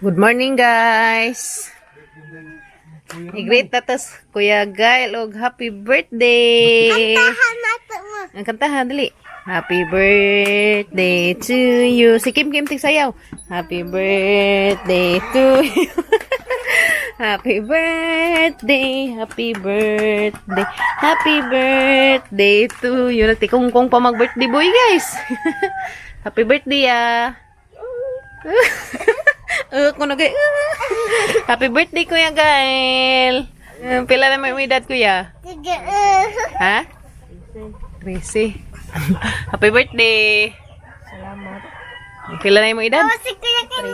Good morning, guys. I-greet tatas Kuya Gail og happy birthday. Ang kantahan dali. Happy birthday to you. Si Kim Kim tigsayaw. Happy birthday to you. Happy birthday, happy birthday, happy birthday to you. Nagtikong-kong pa mag-birthday boy, guys. Happy birthday, Happy birthday, Kuya Gail. Pila na may edad, Kuya? Ha? 13. Happy birthday. Salamat. Pila na yung edad? Si Kuya Kim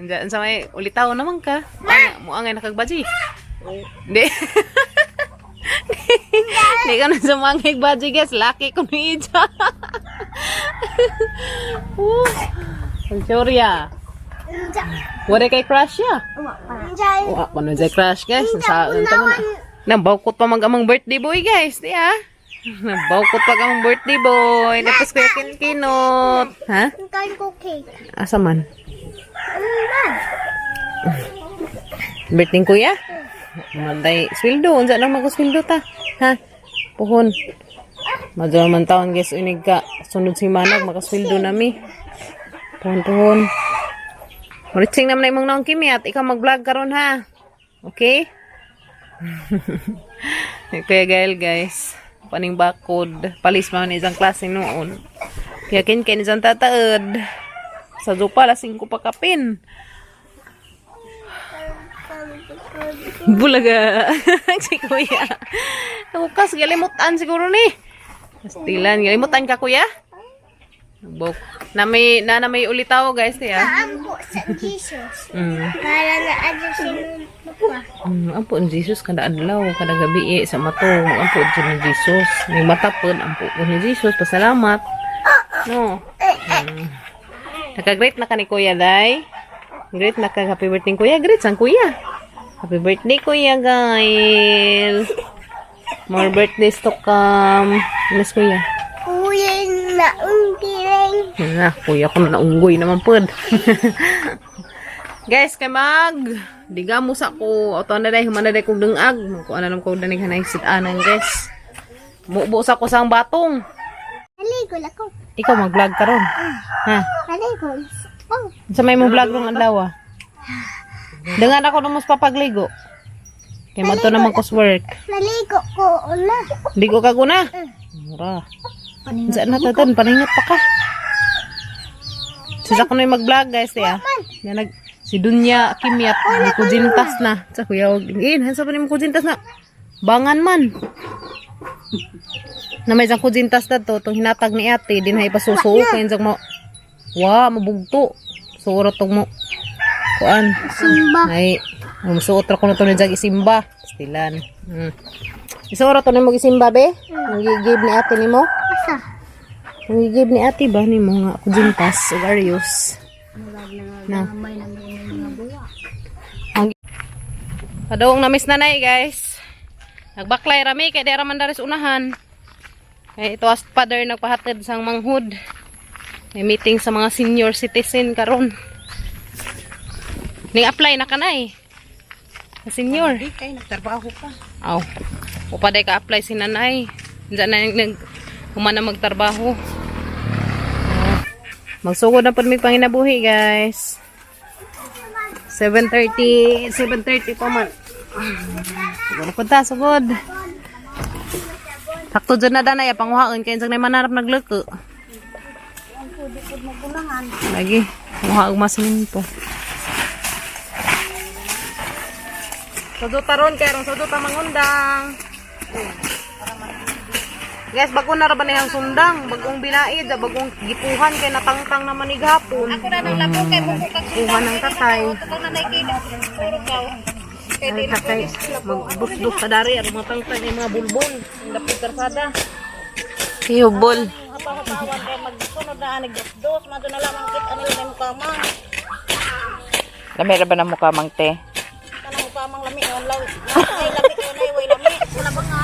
Diyan sa may ulitaw naman ka. Muangay nakagbaji. Hindi. Hindi ka na sa mga baji, guys. Laki ko ni Ija. Victoria. Wala kay crush ya? Wala pa na dyan crush, guys. Nasaan ito mo na. Nabawkot pa mag-amang birthday boy, guys. Di nabawkot pa amang birthday boy. Tapos kaya kinkinot. Ha? Kain ko cake. Asa man? Birthday kuya? Manday sweldo. Unsa lang mag-sweldo ta? Ha? Puhon. Madyo man taon, guys. Unig ka. Sunod si Manag. Makasweldo nami. Puhon. Maritsing naman na imong naong Kimi at ikaw mag-vlog karon ha. Okay? Kuya Gail, guys. Paning bakod. Palis man isang klase noon. Kaya kin isang tataod. Sa zupa, lasing ko pa kapin. Bulaga. Si Kuya. Ukas, galimutan siguro ni. Pastilan, galimutan ka, Kuya? Bok. Na may ulitaw, guys, ya. Ampo sa Jesus. Para na adyo sinunod Ampo ni Jesus kada adlaw, kada gabi sa mato. Ampo ni Jesus. May matapon, ampo ni Jesus. Pasalamat. No. Naka-great na ka ni Kuya, day. Great na ka. Happy birthday, Kuya. Great sang Kuya. Happy birthday, Kuya Gail. More birthdays to come. Miss Kuya. Kuya na ungkiring. Kuya ko na naunggoy naman pod. Guys, kay digamo sa ko. Auto na day, humana day kong dungag. Kung ano lang ko danig hanay sit-anan, guys. Mubo sa ko sang batong. Naligo lang ko. Ikaw mag-vlog ka ron. Ha? Naligo. Oh. Sa may mong vlog rong adlaw. Dengan ako namos papagligo. Kay mato naman kos work. Naligo ko una. Ligo ka guna. Mura. Saan na tatan? Paningat pa ka. Sisa ko na yung mag-vlog, guys, si Dunya Kimyat, may kujintas na. Sa kuya, hansa pa ni mo kujintas na. Bangan man. Na may isang kujintas na to, itong hinatag ni ate, din na ipasusuo, kaya yung mo, mabugto. Suot tong mo. Kuan. Simba. Ay, suot ko na ito ni Jag isimba. Stilan. Isuot to na mag-isimba, be? Nagigib ni ate ni mo? Asa? Nagigib ni ate ba ni mo nga kujintas o Arius? Na. Padong namis nanay, guys. Nagbaklay rami kay di raman daris unahan. Kay ito as father nagpahatid sang manghud. May meeting sa mga senior citizen karon. Ning apply na kanay. Sa senior. Di kay nagtrabaho pa. Aw. Upa day ka apply si nanay. Diyan na humana magtrabaho. Magsugod na po may panginabuhi, guys. 7:30 pa man. Siguro punta, sugod. Sakto dyan na danay, panguhaan kayo sa manarap nagloko. Lagi, muhaag masin po. Suduta ron kayo, suduta mangundang. Guys, bago na raban niyang sundang, bagong binaid, bagong gipuhan kay natangtang naman ni gapon. Ako na nang labo kay buko kag Kuhan ng tatay. Ako na naikida. Puro kaw. Ay, tatay, magbusbus sa dari, at matangtang yung mga bulbon. Ang dapit karsada. Hiyubol. Hapaw-hapawan kay magsunod na anig dos, mado na lamang kit ano yung mukamang. Lami ra ba na mukha mang te? Kanang mukamang lami on law. Ay lami kay nay way lami. Wala ba nga?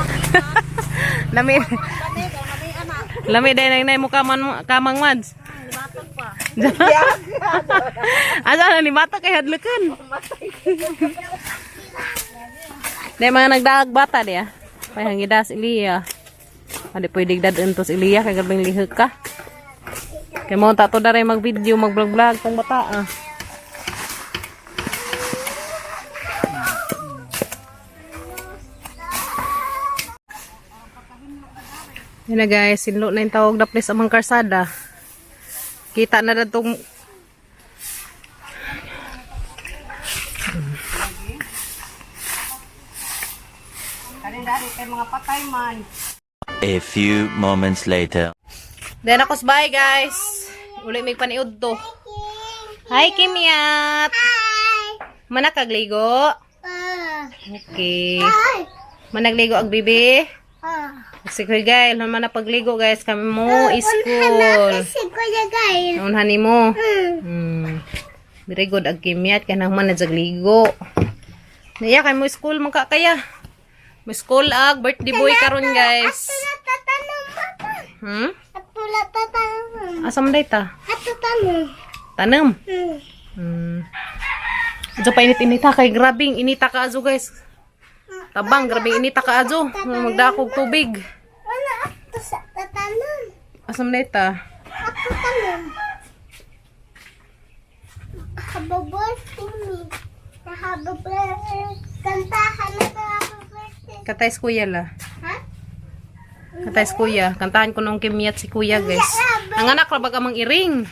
Lami, Lami kay lami anak. lami dahil na mo kamang mads. Libatag pa. Asa na ni mata kay hadlukan. Dahil mga nagdaag bata diya. May hangidas Iliya. Adi pwede dadaan to si Iliya kay gabing lihok ka. Kay mo tato daray mag-video, mag-vlog-vlog tong bata ah. Yan na guys, sinlo na yung tawag na place amang karsada. Kita na datong kay mga patay man. A few moments later. Then akos bye guys. Uli may paniud to. Hi Kimyat. Manakagligo? Okay. Managligo ag bibi? Si Kuya Gail, naman na pagligo guys, kami mo school. Unhan mo. Very good ag Kimyat, kanang man nagligo. Naya kay mo school mangka kaya. Mo school ag birthday boy karon guys. Asam day ta? Tanam. Ajo pa init-init ha kay grabing inita ka ajo guys. Tabang grabing inita ka ajo. Magdakog tubig. Asam day ta? Katay kuya la. Katay kuya. Kantahan ko nung Kimyat si kuya guys. Ang anak ra baga mang iring.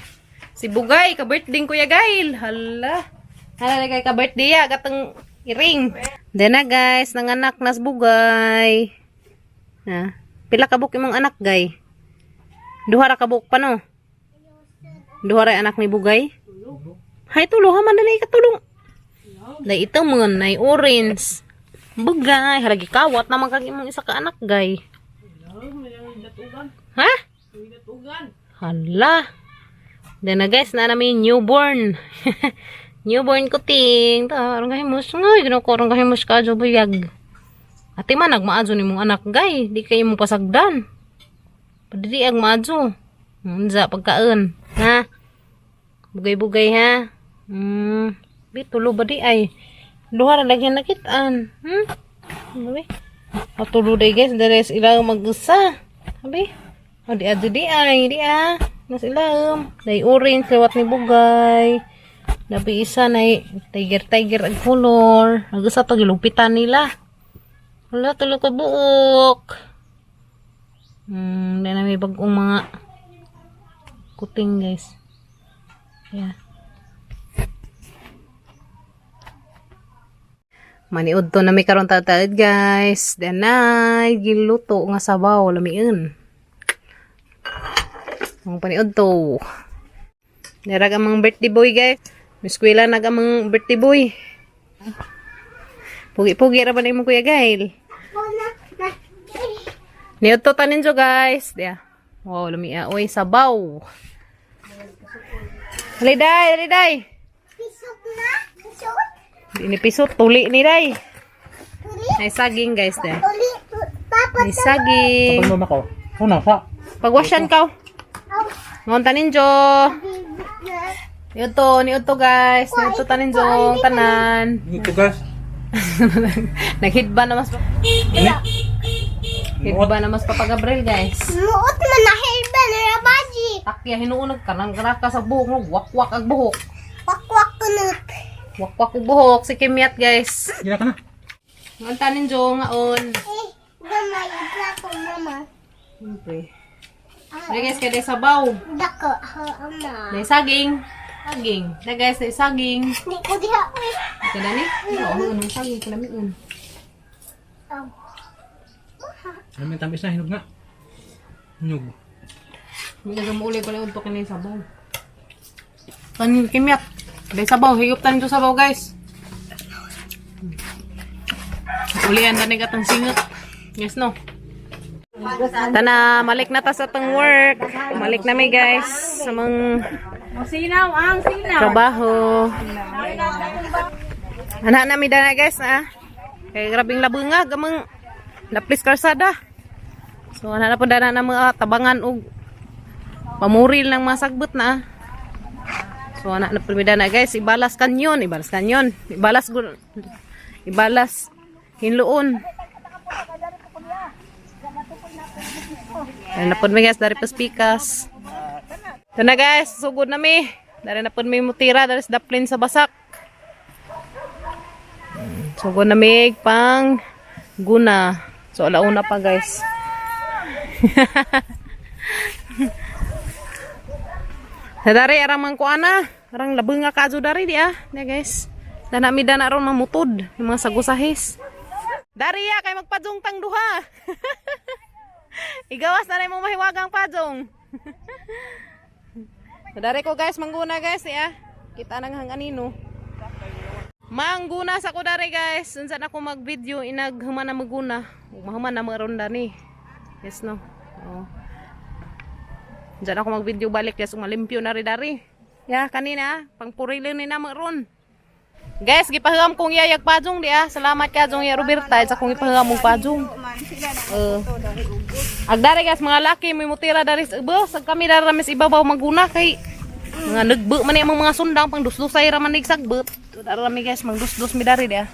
Si Bugay ka birthday kuya Gail. Hala. Hala kay ka birthday ya gatang iring. Then na guys, nang anak nas Bugay. Ha. Pila ka buk imong anak gay? Duha ra ka buk pa no? Duha ra anak ni Bugay? Hay tulo ha man dali ka tulong. Dai ito mo nay orange. Bugay, halagi kawat naman kag imong isa ka anak gay. Ha? Hala. Then na guys, na namin newborn. Newborn kuting. Ta, arang gahimus ngoy, ginako arang gahimus ka ajo buyag. Ate man nagmaajo nimong anak gay, di kay imong pasagdan. Padidi ag maajo. Unsa pagkaon, ha? Bugay-bugay ha. Bitulo ba di ay? Duha ra lagyan nakitaan. Abi. Atulo day guys, deres ilang mag-usa. Abi. O di adto di ay, di nas ilang. Day orange lewat ni Bugay. Labi isa na tiger ang color. Nag-usa to gilupitan nila. Wala tulo ka buok. Dahil na may bagong mga kuting guys. Yeah. Maniud to na may karon tatad guys. Danay giluto nga sabaw lamiin. Ang paniud to. Narag amang birthday boy guys. Eskwela nagamang birthday boy. Pugi-pugi ra ba nimo Kuya Gail? Niud to tanin jo guys. Dia. Wow, lamia oy sabaw. Haliday. Pisot na? Pisot? Ini pisot tuli ni day. Ay saging guys de. Uli, dapat Ay saging. Pag mama ko. Ano sa? Pagwasyan ka. Ngonta ninjo. Niyo to guys. Niyo to tanin jo tanan. Ito guys. Naghidba na mas. Hidba na mas Papa Gabriel guys. Muot man na hilba na rabaji. Takya hinuunag ka nang graka sa buhok mo. Wakwak ang buhok. Wakwak kunot. Wakwak ang buhok si Kimyat guys. Gila ka na. Ngonta ninjo ngaon. Gamay ibla ko mama. Siyempre. Ay guys, kaya sabaw. Dako ha ama. May saging. Saging. Na guys, may saging. Di ko diha. Ito na ni? Oo, anong saging? Kalamiin. Ano may tamis na hinog na. Hinog. May nagamuli pala yung token na yung sabaw. Kanin Kimyat. May sabaw. Higop tanin to sabaw guys. Ulian tanig atang singot. Yes no? Tana, malik na ta sa atang work. Malik na may guys. Sa mga Sinaw ang sinaw. trabaho. Anak na mi dana guys na. Kay grabing labunga gamang naplis karsada. So ana na po dana na mga tabangan og pamuril ng mga sagbot na. So anak na primida na guys, ibalas kanyon, ibalas hinluon. Dari na po mi guys, dari paspikas. Ito na guys, sugod na mi. Dari na po mi mutira, dari sa daplin sa basak. Sugod na mi pang guna. So alauna pa guys. Dari arang mangkuana, arang labeng nga kazo dari dia, guys. Dana mi dana ron mamutod, yung mga sagusahis. Dari ya kay magpadzong tang duha. Igawas na rin mong mahiwagang padzong. Dari ko guys, mangguna guys ya. Kita nang hanganino. Mangguna sa ko dari guys. Unsa na ko mag-video inaghuman na maguna. Mahuman na maron dani. Yes no. Oh. Diyan ako mag-video balik guys, malimpyo na rin dari. Ya, kanina, pangpurilin ni na maron. Guys, gipahangam kong yayag pajong dia. Salamat ka jong ya Roberta, sa kong ipahangam mong pajong. Agdari guys, mga laki may mutira dari sa iba. Sag kami dari ramis ibabaw maguna kay mga nagbe man yung mga sundang pang dusdusay raman nigsagbe. Dari rami guys, mang dusdus mi dari dia.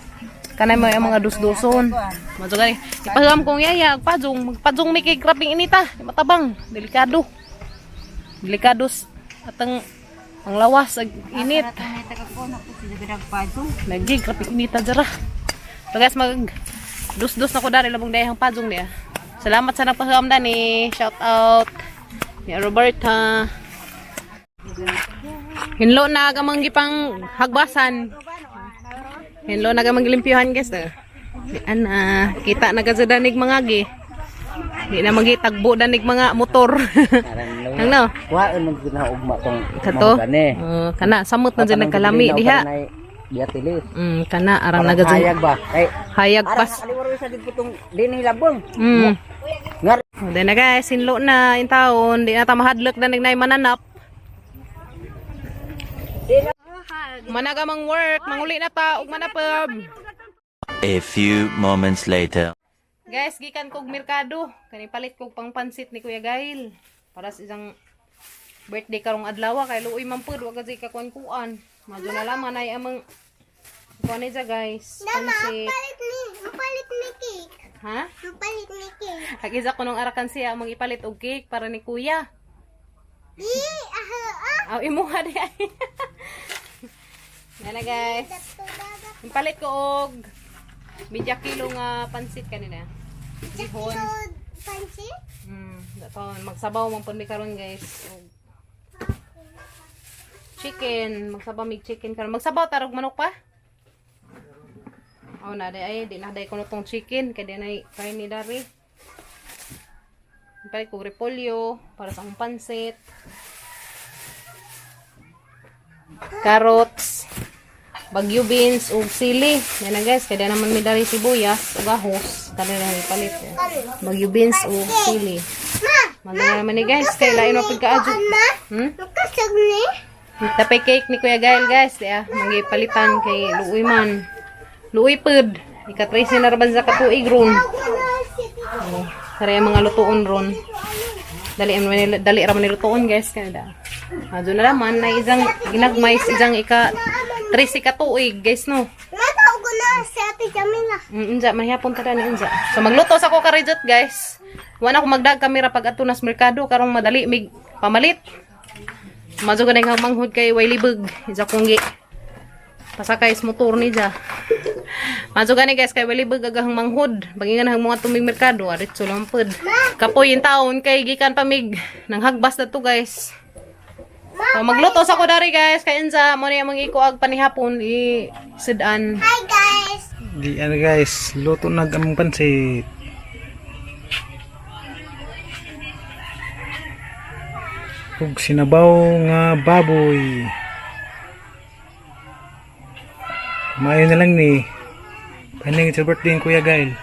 Kanay mo yung mga dusduson. Majo gani. Ipahangam kong yayag pajong, magpajong mi kay kraping inita, matabang, delikado. Delikados atang ang lawas ag init. Lagi krapik inita jara. So guys, mag dus-dus na ko dari labong dayang pajong niya. Salamat sa nagpaham dani. Shout out ni Roberta. Hinlo na gamang gipang hagbasan. Hinlo na gamang limpyuhan guys. Ana, kita nagazudanig mangagi. Di na magitagbo danig mga motor. Ang no? Wa man gina ugma tong Kato? Kana samot na dyan nagkalami diha. Dia tilis. Kana arang nagazun. Hayag ba? Kay Hayag pas. kaliwaro sa digputong dinhi labong. Ngar. Then na guys, sinlo na in taon, di na ta mahadlok na nagnay mananap. Managamang work, manguli na ta ug manapab. A few moments later. Guys, gikan kog merkado. Kani palit kog pang pansit ni Kuya Gail. Para sa isang birthday karong adlaw kay luoy man pud wag gid ka kuan-kuan. Madyo na laman ay amang kuan niya guys. Pansit. Mapalit ni cake. Ha? Mapalit ni cake. Hagiza ko nung arakan siya among ipalit og cake para ni Kuya. Aw imuha di ay. Yan na guys. Ipalit ko og media kilo nga pansit kanina. Gihon. Pansit? Magsabaw man pud mi karon guys. Chicken, magsabaw mig chicken karon. Magsabaw tarog manok pa? Oh na day di na day ko tong chicken kay di na kain ni dari. Ipalit ko repolyo para sa akong pansit. Carrots, bagyo beans ug sili. Yan na guys, kaya naman may dari sibuyas ug ahos. Kani na ipalit. Bagyo beans ug sili. Maganda naman ni guys, kay lain mo pagkaadyo. Kasag ni? Tapay cake ni Kuya Gail guys, ya. Magipalitan kay luoy man. Luoy pud. Ika-trace na raban sa katuig ron. Saray mga lutuon ron. Dali ra man lutuon guys kada. Ado na naman na isang ginagmay isang ika-trace katuig guys no. Nataw ko na si Ate Jamila. Inja mahapon ta ni inja. So magluto sa ko karejot guys. Wala ko magdag kamera pag ato nas merkado karong madali mig pamalit. Mazo ganay nga manghud kay way libog. Isa kong gi pasakay is motor ni ja. Mazo gani guys kay way libog agahang manghud. Bagingan hang mga tumig merkado aritso lang pud. Kapoy in taon kay gikan pamig nang hagbas na to guys. So magluto sa ko dari guys kay inja mo niya mangiko ag panihapon i sudan. Hi guys! Di ano guys, luto na among pansit. Ug sinabaw nga baboy. Maayo na lang ni. Paning sa birthday ni Kuya Gail.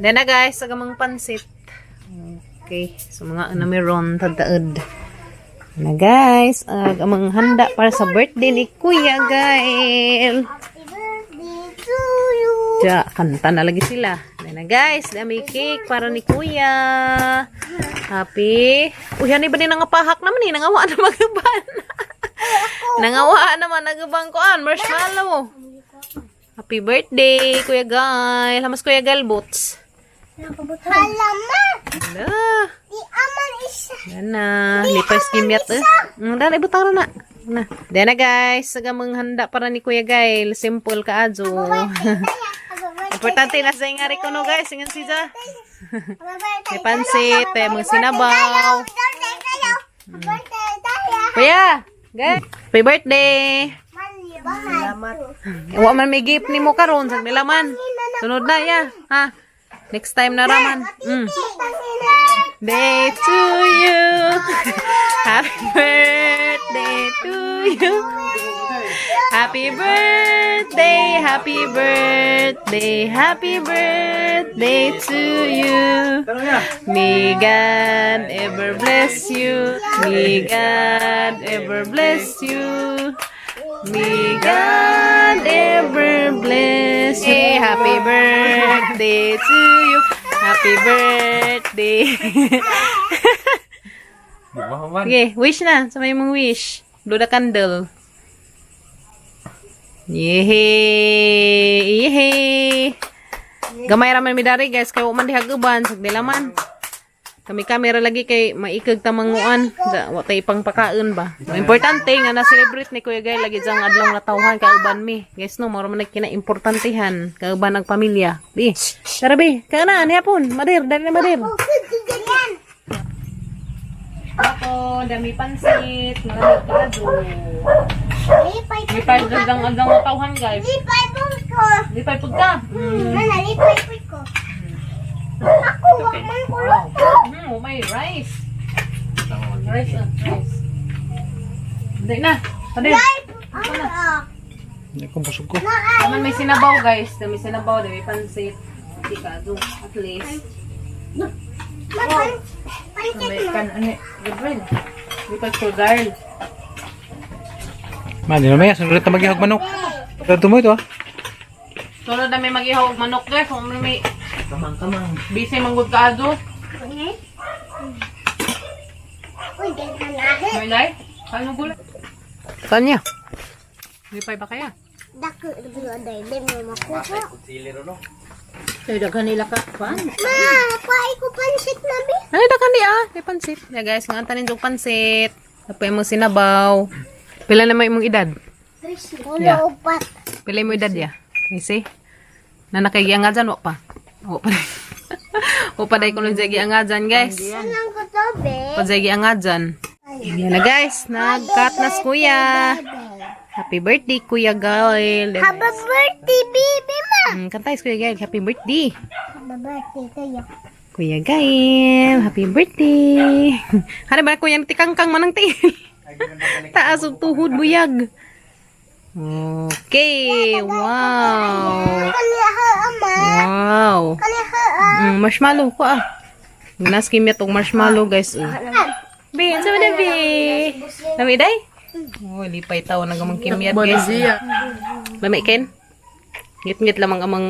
Then na guys, agamang pansit. Okay, so mga nameron tadaad. Na guys, agamang handa para sa birthday ni Kuya Gail. Happy birthday to you! Ja, kanta na lagi sila. Then na guys, dami cake para ni Kuya. Happy. Uy, yan ba ni nangapahak naman eh. Nangawa na magaban. Nangawa naman nagabang kuan. Marshmallow. Happy birthday, Kuya Gal. Hamas Kuya Gal boots. Halaman! Hala. Di aman isa. Yan na. Lipas gimyat eh. Dahil ibutang na. Na. Dahil na guys. Sagamang handa para ni Kuya Gail. Simple ka ajo. Importante na sa ingari ko no guys. Ingan siya. May pansit. May sinabaw. Kuya. Guys. Happy birthday. Wa man may gift ni mo karon sa nilaman. Sunod na ya. Ha. Next time na raman. Day to you. Happy birthday to you. Happy birthday, happy birthday, happy birthday to you. May God ever bless you. May God ever bless you. May God ever bless you. Happy birthday to you. Happy birthday. Okay, wish na. Sabay mong wish. Blow the candle. Yehey! Yehey! Gamay raman mi dari guys. Kaya man dihaguban. Sagdilaman. Kami kamera lagi kay maikag tamanguan. Watay pang pakaon ba. Importante nga na-celebrate ni Kuya Gail lagi diyang adlaw natawhan kauban mi. Guys no, mara man kina-importantehan kauban ng pamilya. Bi, tara bi, kana ni hapon, madir, dali na madir. Ako, dami pansit, marami kado. Lipay dang natawhan guys. Lipay po ko. Lipay pud ka. Nana, lipay po ko. Ako, wag man kulot ko. May rice. Rice. Hindi na. Padir. Hindi ko busog ko. Naman may sinabaw guys. May sinabaw, may pansit. Tikado. At least. May good rin. May pag-sugar. Man, yun naman yan. Sunod na maghihag manok. Pagkado mo ito ah. Sunod na may mag-ihawag manok guys. Kung may kamang. Busy manggod ka ado. Uy, ganyan na. May lay? Kano gulay? Kanya? Lipay ba kaya? Dako, day, day mo makuha. Kaya daghan nila ka. Pan? Ma, paay ko pansit na bi. Ay, daghan di ah. May pansit. Yeah guys, nga tanin yung pansit. Tapos mo sinabaw. Pila na may imong edad? Yeah. Ulo upat. Pila mo edad ya? Isi? Na nakagiangadyan, wak pa. Wak pa. Wak pa dahil kung nagsagiangadyan guys. Anong ko to, be? Pagsagiangadyan. Yan na guys. Nag-cut na si kuya. Happy birthday, Kuya Gail. Happy birthday, baby ma. Kantay si Kuya Gail. Happy birthday. Happy birthday kayo. Kuya Gail. Happy birthday. Ano ba kuya tikangkang manang tail? Taas og tuhod buyag. Okay. Wow. Kaliha, ama. Wow. Kaliha, Marshmallow ko ah. Naskimya tong marshmallow guys. Be, sa mana be? Nami day? Oh, lipay tao nagamang kimyat guys. Lami ken? Ngit-ngit lamang amang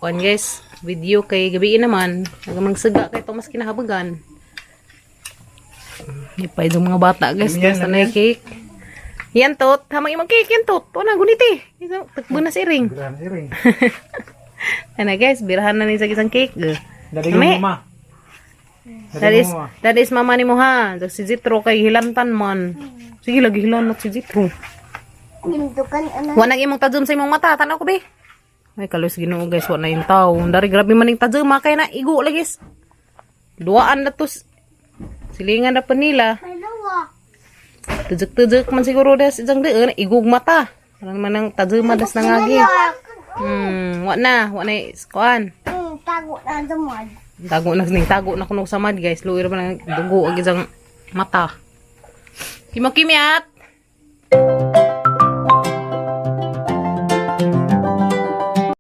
kuan guys. Video kay gabi naman. Nagamang saga kay to mas kinahabagan. Lipay dong mga bata guys. Sa na cake. Yan tot, hamang imong cake yan tot. Puna guniti. Ito takbo na si ring. Birahan si Ring. Ano guys, birahan na ni sa isang cake. Dari yung mama. That is mama ni mo ha. Si Jitro kay hilantan man. Sige lagi hilanat si Jitro. Nindukan, ana. Wa nang imong tadum sa imong mata, tanaw ko be. Ay kalos Ginoo guys, wa na yung tao. Dari grabe man ning tadum kay na igo lagi. Duaan na to. Silingan na pa nila. Dalawa. Tujek-tujek man siguro des isang deun igug mata. Parang man ang tadum das nangagi. Wa na kuan. Tago na dumod. Tago na kuno sa mad guys. Luir man ang dugo ag isang mata. Kimot-kimyat.